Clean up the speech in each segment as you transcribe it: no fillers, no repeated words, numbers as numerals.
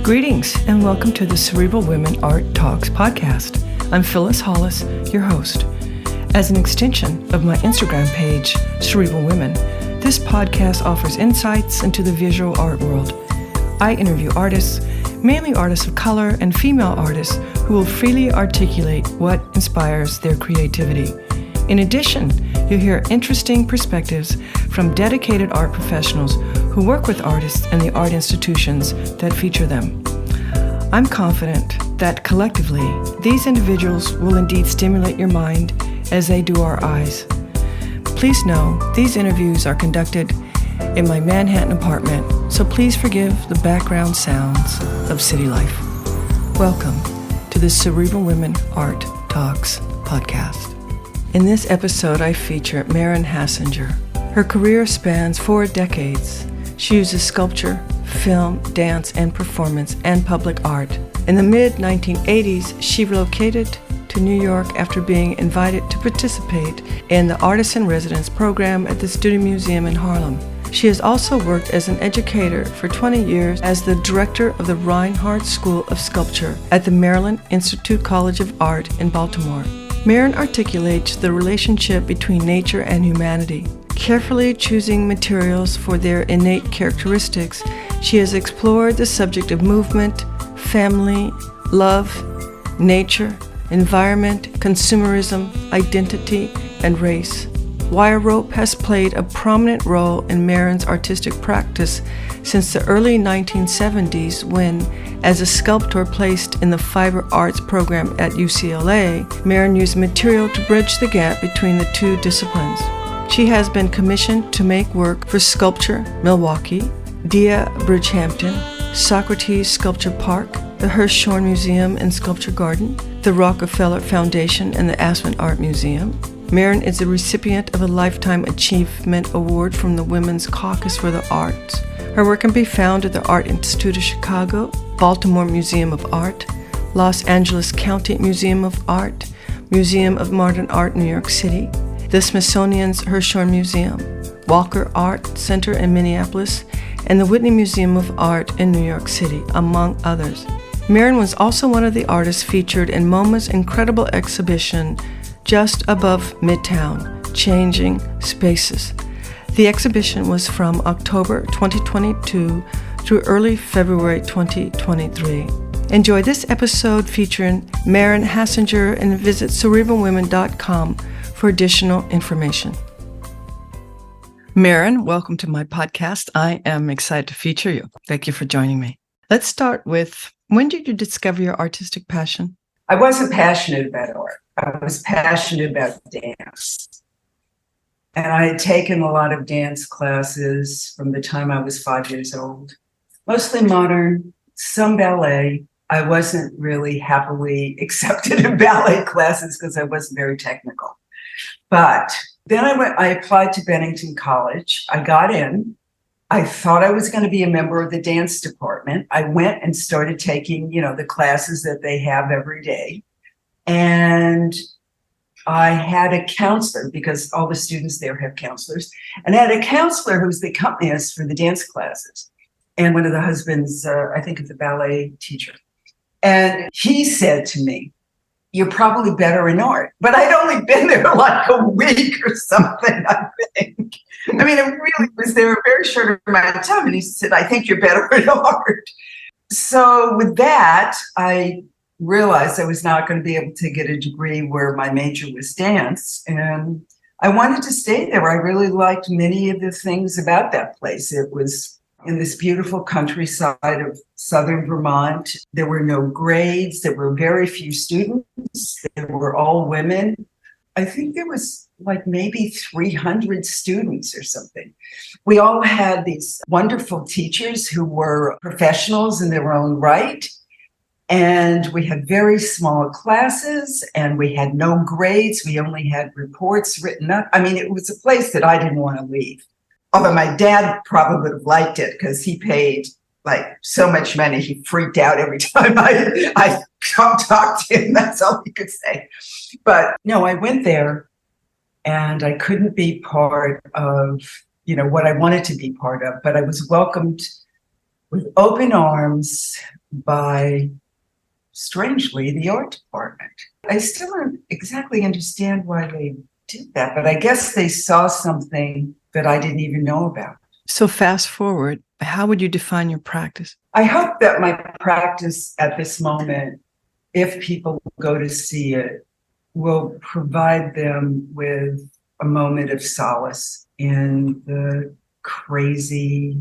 Greetings and welcome to the Cerebral Women Art Talks podcast. I'm Phyllis Hollis, your host. As an extension of my Instagram page, Cerebral Women, this podcast offers insights into the visual art world. I interview artists, mainly artists of color and female artists who will freely articulate what inspires their creativity. In addition, you'll hear interesting perspectives from dedicated art professionals who work with artists and the art institutions that feature them. I'm confident that collectively, these individuals will indeed stimulate your mind as they do our eyes. Please know these interviews are conducted in my Manhattan apartment, so please forgive the background sounds of city life. Welcome to the Cerebral Women Art Talks podcast. In this episode, I feature Maren Hassinger. Her career spans 4 decades. She uses sculpture, film, dance, and performance, and public art. In the mid-1980s, she relocated to New York after being invited to participate in the Artist-in-Residence program at the Studio Museum in Harlem. She has also worked as an educator for 20 years as the director of the Reinhardt School of Sculpture at the Maryland Institute College of Art in Baltimore. Maren articulates the relationship between nature and humanity. Carefully choosing materials for their innate characteristics, she has explored the subject of movement, family, love, nature, environment, consumerism, identity, and race. Wire rope has played a prominent role in Maren's artistic practice since the early 1970s when, as a sculptor placed in the fiber arts program at UCLA, Maren used material to bridge the gap between the two disciplines. She has been commissioned to make work for Sculpture, Milwaukee, Dia Bridgehampton, Socrates Sculpture Park, the Hirshhorn Museum and Sculpture Garden, the Rockefeller Foundation and the Aspen Art Museum. Maren is the recipient of a Lifetime Achievement Award from the Women's Caucus for the Arts. Her work can be found at the Art Institute of Chicago, Baltimore Museum of Art, Los Angeles County Museum of Art, Museum of Modern Art, New York City, the Smithsonian's Hirshhorn Museum, Walker Art Center in Minneapolis, and the Whitney Museum of Art in New York City, among others. Maren was also one of the artists featured in MoMA's incredible exhibition just above Midtown, Changing Spaces. The exhibition was from October 2022 through early February 2023. Enjoy this episode featuring Maren Hassinger and visit cerebralwomen.com for additional information. Maren, welcome to my podcast. I am excited to feature you. Thank you for joining me. Let's start with, when did you discover your artistic passion? I wasn't passionate about art. I was passionate about dance. And I had taken a lot of dance classes from the time I was 5 years old, mostly modern, some ballet. I wasn't really happily accepted in ballet classes because I wasn't very technical. But then I applied to Bennington College. I got in. I thought I was going to be a member of the dance department. I went and started taking, the classes that they have every day. And I had a counselor, because all the students there have counselors, and I had a counselor who was the accompanist for the dance classes, and one of the husbands, I think, of the ballet teacher. And he said to me, "You're probably better in art." But I'd only been there like a week or something, I think. I mean, I really was there a very short amount of time. And he said, "I think you're better in art." So with that, I realized I was not going to be able to get a degree where my major was dance. And I wanted to stay there. I really liked many of the things about that place. It was in this beautiful countryside of southern Vermont. There were no grades. There were very few students. They were all women. I think there was like maybe 300 students or something. We all had these wonderful teachers who were professionals in their own right. And we had very small classes and we had no grades. We only had reports written up. I mean, it was a place that I didn't want to leave. Although my dad probably would have liked it because he paid like so much money. He freaked out every time I talked to him. That's all he could say. But no, I went there and I couldn't be part of, what I wanted to be part of, but I was welcomed with open arms, by, strangely, the art department. I still don't exactly understand why they did that, but I guess they saw something that I didn't even know about. So fast forward, how would you define your practice? I hope that my practice at this moment, if people go to see it, will provide them with a moment of solace in the crazy,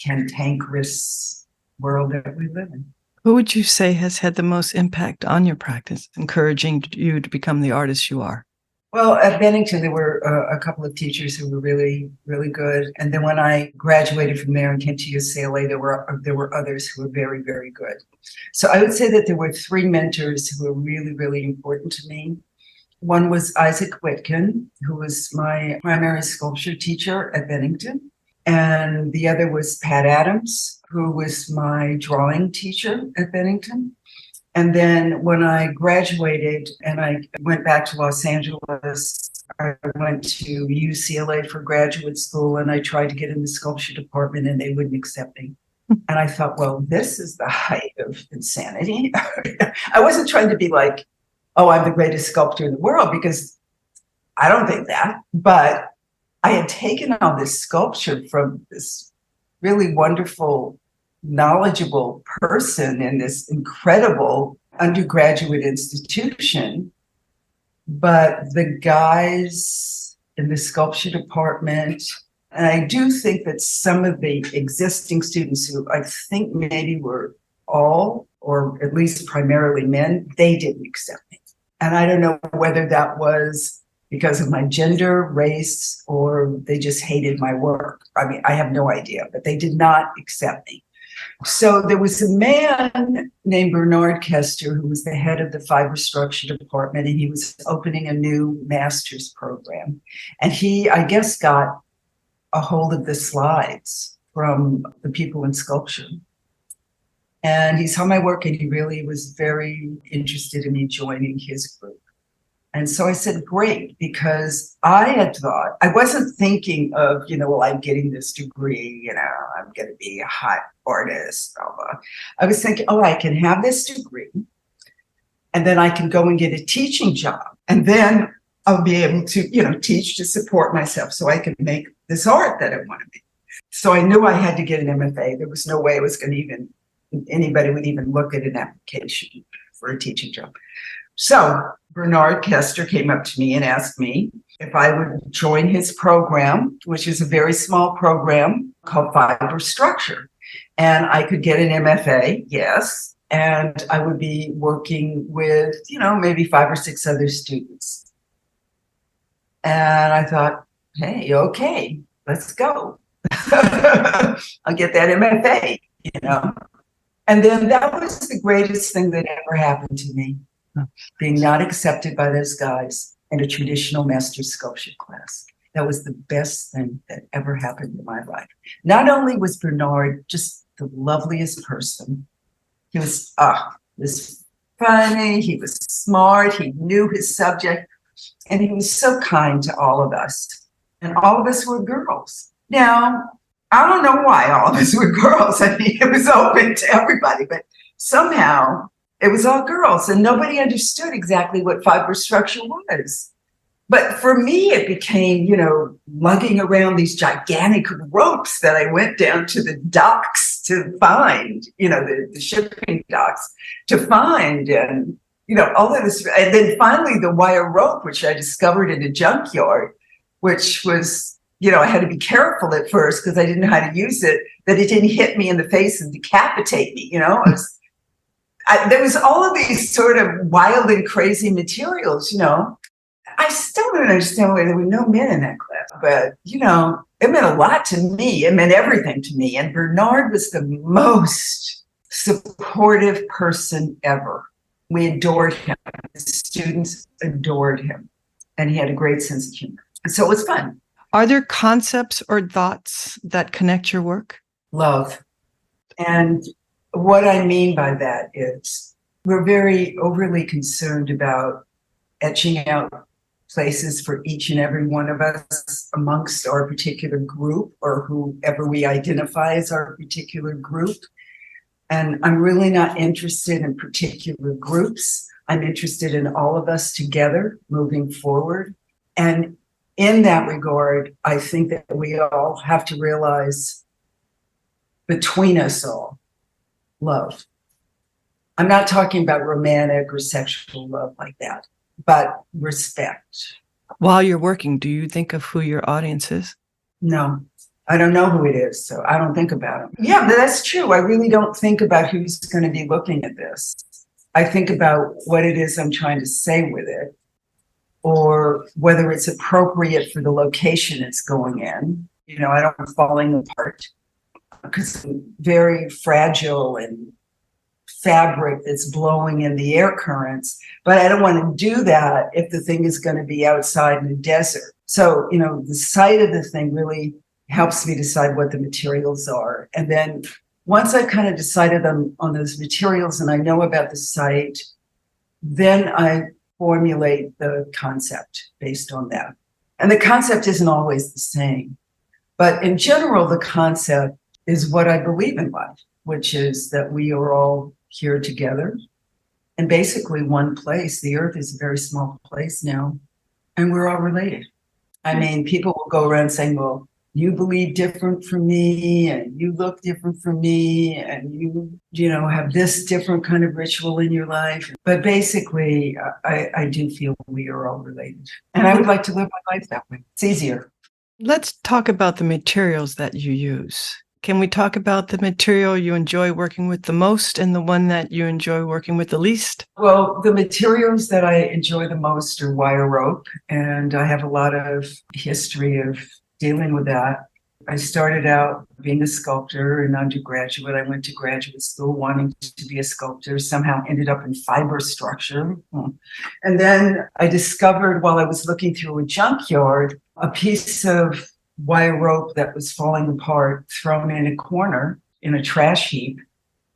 cantankerous world that we live in. Who would you say has had the most impact on your practice, encouraging you to become the artist you are? Well, at Bennington, there were a couple of teachers who were really, really good. And then when I graduated from there and came to UCLA, there were others who were very, very good. So I would say that there were three mentors who were really, really important to me. One was Isaac Whitkin, who was my primary sculpture teacher at Bennington. And the other was Pat Adams, who was my drawing teacher at Bennington. And then when I graduated and I went back to Los Angeles, I went to UCLA for graduate school and I tried to get in the sculpture department and they wouldn't accept me. And I thought, well, this is the height of insanity. I wasn't trying to be like, oh, I'm the greatest sculptor in the world, because I don't think that. But I had taken all this sculpture from this really wonderful, knowledgeable person in this incredible undergraduate institution. But the guys in the sculpture department, and I do think that some of the existing students who I think maybe were all, or at least primarily men, they didn't accept me. And I don't know whether that was because of my gender, race, or they just hated my work. I mean, I have no idea, but they did not accept me. So there was a man named Bernard Kester who was the head of the fiber structure department, and he was opening a new master's program. And he, I guess, got a hold of the slides from the people in sculpture. And he saw my work and he really was very interested in me joining his group. And so I said, great, because I had thought, I wasn't thinking of, well, I'm getting this degree, I'm going to be a hot artist, blah, blah. I was thinking, oh, I can have this degree and then I can go and get a teaching job. And then I'll be able to, teach to support myself so I can make this art that I want to make. So I knew I had to get an MFA. There was no way it was going to anybody would even look at an application for a teaching job. So Bernard Kester came up to me and asked me if I would join his program, which is a very small program called Fiber Structure. And I could get an MFA, yes, and I would be working with, maybe 5 or 6 other students. And I thought, hey, okay, let's go. I'll get that MFA, And then that was the greatest thing that ever happened to me, being not accepted by those guys in a traditional master sculpture class. That was the best thing that ever happened in my life. Not only was Bernard just the loveliest person, he was funny, he was smart, he knew his subject, and he was so kind to all of us. And all of us were girls. Now, I don't know why all of us were girls. I mean, it was open to everybody, but somehow it was all girls and nobody understood exactly what fiber structure was. But for me, it became, lugging around these gigantic ropes that I went down to the docks to find, the shipping docks to find, and, all of this. And then finally the wire rope, which I discovered in a junkyard, which was, I had to be careful at first because I didn't know how to use it, that it didn't hit me in the face and decapitate me, there was all of these sort of wild and crazy materials, I still don't understand why there were no men in that class, but, it meant a lot to me. It meant everything to me. And Bernard was the most supportive person ever. We adored him. The students adored him. And he had a great sense of humor. So it was fun. Are there concepts or thoughts that connect your work? Love. And what I mean by that is we're very overly concerned about etching out places for each and every one of us amongst our particular group or whoever we identify as our particular group. And I'm really not interested in particular groups. I'm interested in all of us together moving forward. And in that regard, I think that we all have to realize between us all, love. I'm not talking about romantic or sexual love like that, but respect. While you're working, do you think of who your audience is? No, I don't know who it is, so I don't think about it. Yeah, but that's true. I really don't think about who's going to be looking at this. I think about what it is I'm trying to say with it, or whether it's appropriate for the location it's going in. You know, I don't want falling apart because I'm very fragile and fabric that's blowing in the air currents, but I don't want to do that if the thing is going to be outside in the desert. So, you know, the site of the thing really helps me decide what the materials are. And then once I've kind of decided on those materials and I know about the site, then I formulate the concept based on that. And the concept isn't always the same, but in general, the concept is what I believe in life, which is that we are all here together in basically one place. The earth is a very small place now, and we're all related. I mean, people will go around saying, well, you believe different from me, and you look different from me, and you know, have this different kind of ritual in your life. But basically, I do feel we are all related. And I would like to live my life that way. It's easier. Let's talk about the materials that you use. Can we talk about the material you enjoy working with the most and the one that you enjoy working with the least? Well, the materials that I enjoy the most are wire rope, and I have a lot of history of dealing with that. I started out being a sculptor in undergraduate. I went to graduate school wanting to be a sculptor, somehow ended up in fiber structure. And then I discovered while I was looking through a junkyard, a piece of wire rope that was falling apart, thrown in a corner in a trash heap.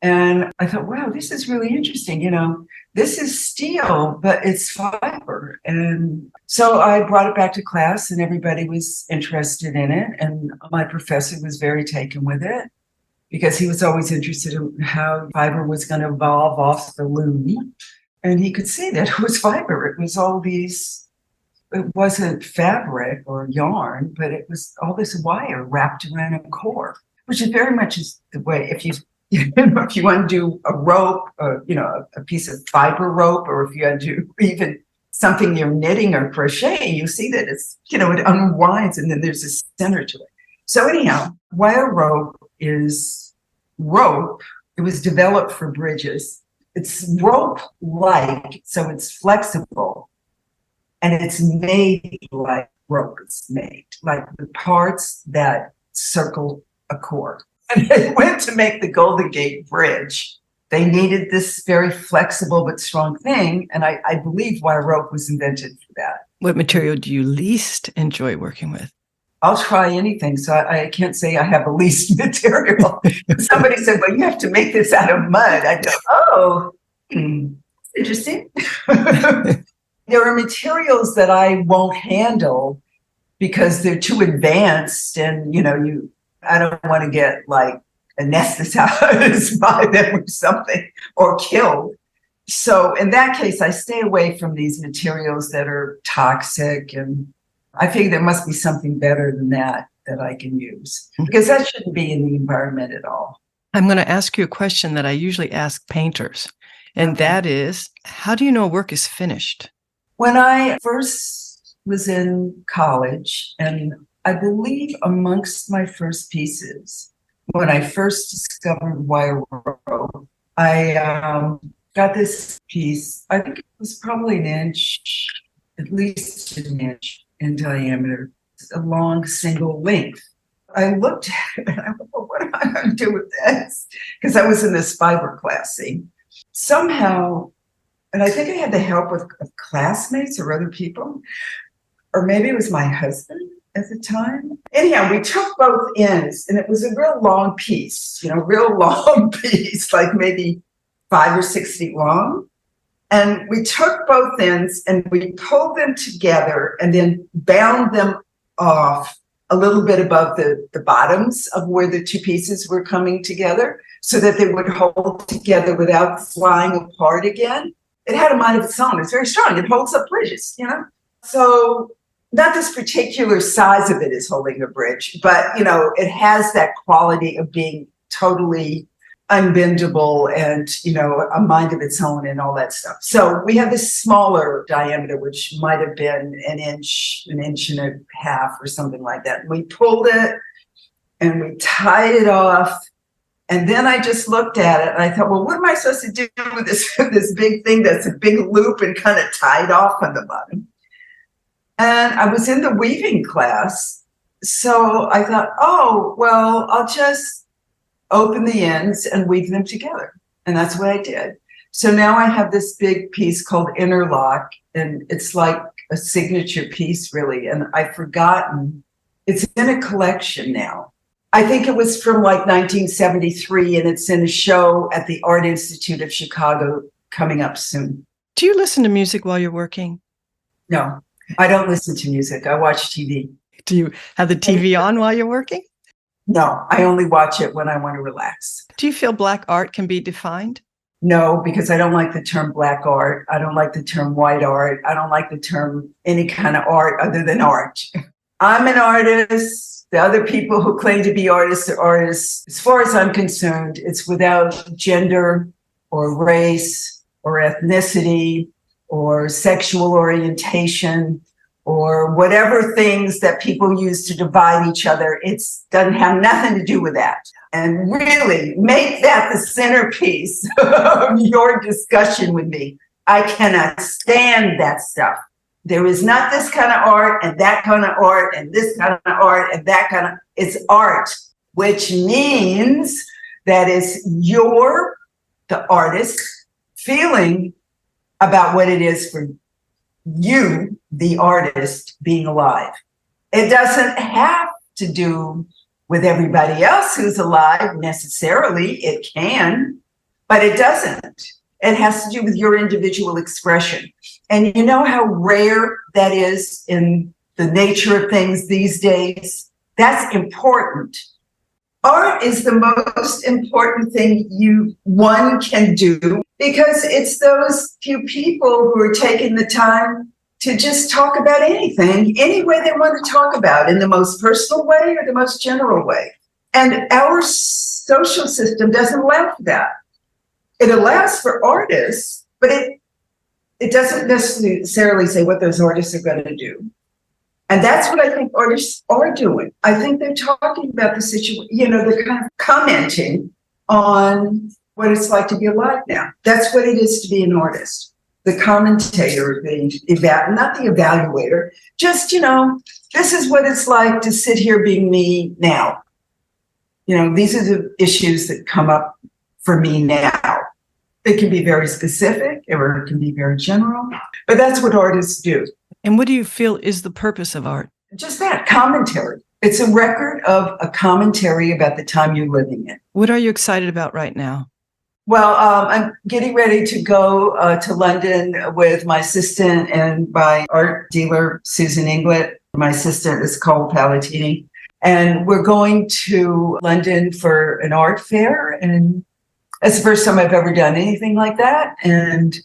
And I thought, wow, this is really interesting. You know, this is steel, but it's fiber. And so I brought it back to class and everybody was interested in it. And my professor was very taken with it because he was always interested in how fiber was going to evolve off the loom. And he could see that it was fiber. It was all these, it wasn't fabric or yarn, but it was all this wire wrapped around a core, which is very much is the way, if you want to do a rope, you know, a piece of fiber rope, or if you want to do even something you're knitting or crocheting, you see that it's, you know, it unwinds and then there's a center to it. So anyhow, wire rope is rope. It was developed for bridges. It's rope-like, so it's flexible. And it's made like rope is made, like the parts that circle a cord. And they went to make the Golden Gate Bridge. They needed this very flexible but strong thing. And I believe wire rope was invented for that. What material do you least enjoy working with? I'll try anything. So I can't say I have a least material. Somebody said, well, you have to make this out of mud. I go, oh, interesting. There are materials that I won't handle because they're too advanced and, you know, I don't want to get like anesthetized by them or something or killed. So in that case, I stay away from these materials that are toxic, and I figure there must be something better than that I can use because that shouldn't be in the environment at all. I'm going to ask you a question that I usually ask painters, and that is, how do you know work is finished? When I first was in college, and I believe amongst my first pieces, when I first discovered wire rope, I got this piece. I think it was probably an inch, at least an inch in diameter, a long single length. I looked at it and I thought, well, what am I going to do with this? Because I was in this fiber class. Somehow, and I think I had the help of classmates or other people, or maybe it was my husband at the time. Anyhow, we took both ends, and it was a real long piece, real long piece, like maybe 5 or 6 feet long. And we took both ends and we pulled them together and then bound them off a little bit above the bottoms of where the two pieces were coming together so that they would hold together without flying apart again. It had a mind of its own. It's very strong. It holds up bridges, you know? So not this particular size of it is holding a bridge, but, you know, it has that quality of being totally unbendable and, you know, a mind of its own and all that stuff. So we have this smaller diameter, which might have been an inch and a half or something like that. We pulled it and we tied it off. And then I just looked at it and I thought, well, what am I supposed to do with this big thing that's a big loop and kind of tied off on the bottom? And I was in the weaving class. So I thought, oh, well, I'll just open the ends and weave them together. And that's what I did. So now I have this big piece called Interlock, and it's like a signature piece, really. And I've forgotten, it's in a collection now. I think it was from like 1973, and it's in a show at the Art Institute of Chicago coming up soon. Do you listen to music while you're working? No, I don't listen to music. I watch TV. Do you have the TV on while you're working? No, I only watch it when I want to relax. Do you feel Black art can be defined? No, because I don't like the term Black art. I don't like the term white art. I don't like the term any kind of art other than art. I'm an artist. The other people who claim to be artists are artists. As far as I'm concerned, it's without gender or race or ethnicity or sexual orientation or whatever things that people use to divide each other. It doesn't have nothing to do with that. And really make that the centerpiece of your discussion with me. I cannot stand that stuff. There is not this kind of art and that kind of art and this kind of art and that kind of, it's art, which means that it's the artist, feeling about what it is for you, the artist, being alive. It doesn't have to do with everybody else who's alive necessarily. It can, but it doesn't. It has to do with your individual expression. And you know how rare that is in the nature of things these days? That's important. Art is the most important thing one can do, because it's those few people who are taking the time to just talk about anything, any way they want to talk about, in the most personal way or the most general way. And our social system doesn't allow for that. It allows for artists, but it doesn't necessarily say what those artists are going to do. And that's what I think artists are doing. I think they're talking about the situation, they're kind of commenting on what it's like to be alive now. That's what it is to be an artist. The commentator, not the evaluator, just, this is what it's like to sit here being me now. These are the issues that come up for me now. It can be very specific or it can be very general, but that's what artists do. And what do you feel is the purpose of art? Just that, commentary. It's a record of a commentary about the time you're living in. What are you excited about right now? Well, I'm getting ready to go to London with my assistant and my art dealer, Susan Inglet. My assistant is Cole Palatini. And we're going to London for an art fair. And that's the first time I've ever done anything like that. And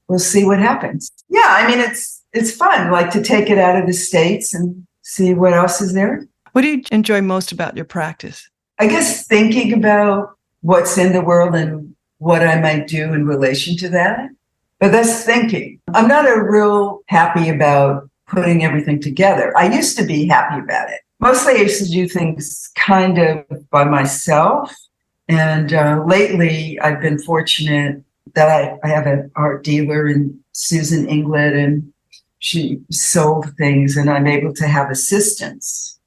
we'll see what happens. Yeah, I mean, it's fun, like to take it out of the States and see what else is there. What do you enjoy most about your practice? I guess thinking about what's in the world and what I might do in relation to that. But that's thinking. I'm not real happy about putting everything together. I used to be happy about it. Mostly I used to do things kind of by myself. And lately I've been fortunate that I have an art dealer in Susan Inglet, and she sold things and I'm able to have assistants.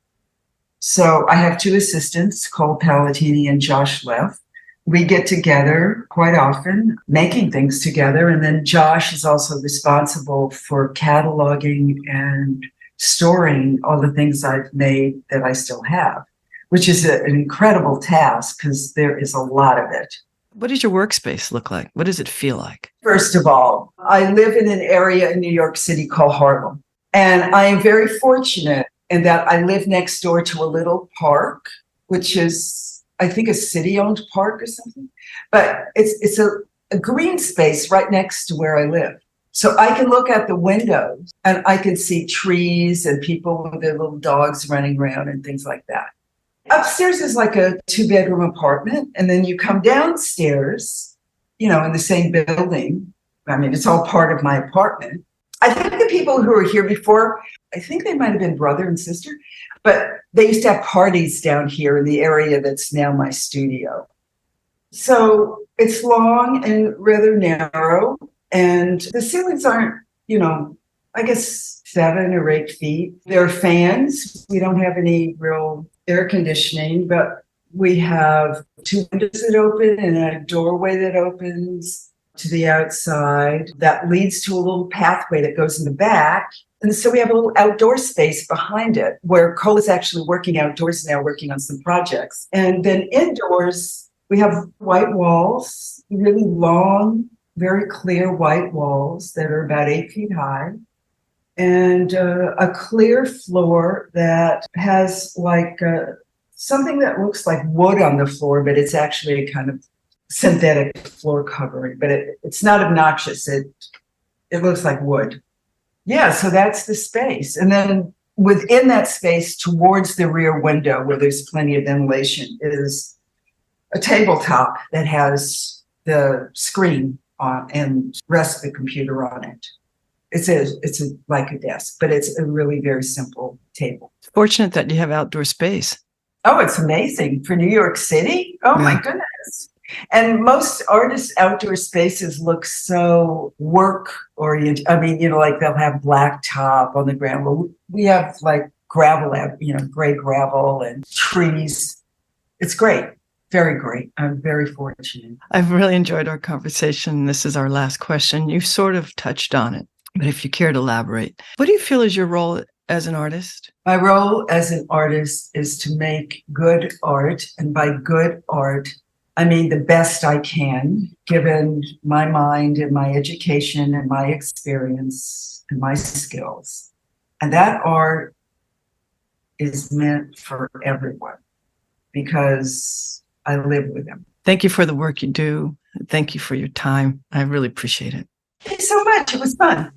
So I have two assistants, Cole Palatini and Josh Leff. We get together quite often, making things together. And then Josh is also responsible for cataloging and storing all the things I've made that I still have, which is an incredible task because there is a lot of it. What does your workspace look like? What does it feel like? First of all, I live in an area in New York City called Harlem. And I am very fortunate and that I live next door to a little park, which is, I think, a city-owned park or something. But it's a green space right next to where I live. So I can look out the windows and I can see trees and people with their little dogs running around and things like that. Upstairs is like a 2-bedroom apartment. And then you come downstairs, in the same building. I mean, it's all part of my apartment. I think the people who were here before, I think they might have been brother and sister, but they used to have parties down here in the area that's now my studio. So it's long and rather narrow. And the ceilings aren't, I guess 7 or 8 feet. There are fans. We don't have any real air conditioning, but we have 2 windows that open and a doorway that opens to the outside that leads to a little pathway that goes in the back. And so we have a little outdoor space behind it where Cole is actually working outdoors now, working on some projects. And then indoors, we have white walls, really long, very clear white walls that are about 8 feet high, and a clear floor that has like something that looks like wood on the floor, but it's actually a kind of synthetic floor covering, but it's not obnoxious. It looks like wood. Yeah, so that's the space. And then within that space, towards the rear window where there's plenty of ventilation, is a tabletop that has the screen on and rest of the computer on it. It's like a desk, but it's a really very simple table. Fortunate that you have outdoor space. Oh, it's amazing for New York City. Oh my goodness. And most artists' outdoor spaces look so work oriented. I mean, like they'll have blacktop on the ground. Well, we have like gravel, gray gravel and trees. It's great. Very great. I'm very fortunate. I've really enjoyed our conversation. This is our last question. You sort of touched on it, but if you care to elaborate, what do you feel is your role as an artist? My role as an artist is to make good art. And by good art, I mean the best I can, given my mind and my education and my experience and my skills. And that art is meant for everyone because I live with them. Thank you for the work you do. Thank you for your time. I really appreciate it. Thank you so much. It was fun.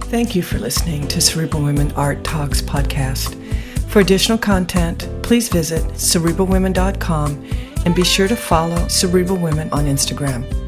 Thank you for listening to Cerebral Women Art Talks podcast. For additional content, please visit cerebralwomen.com and be sure to follow Cerebral Women on Instagram.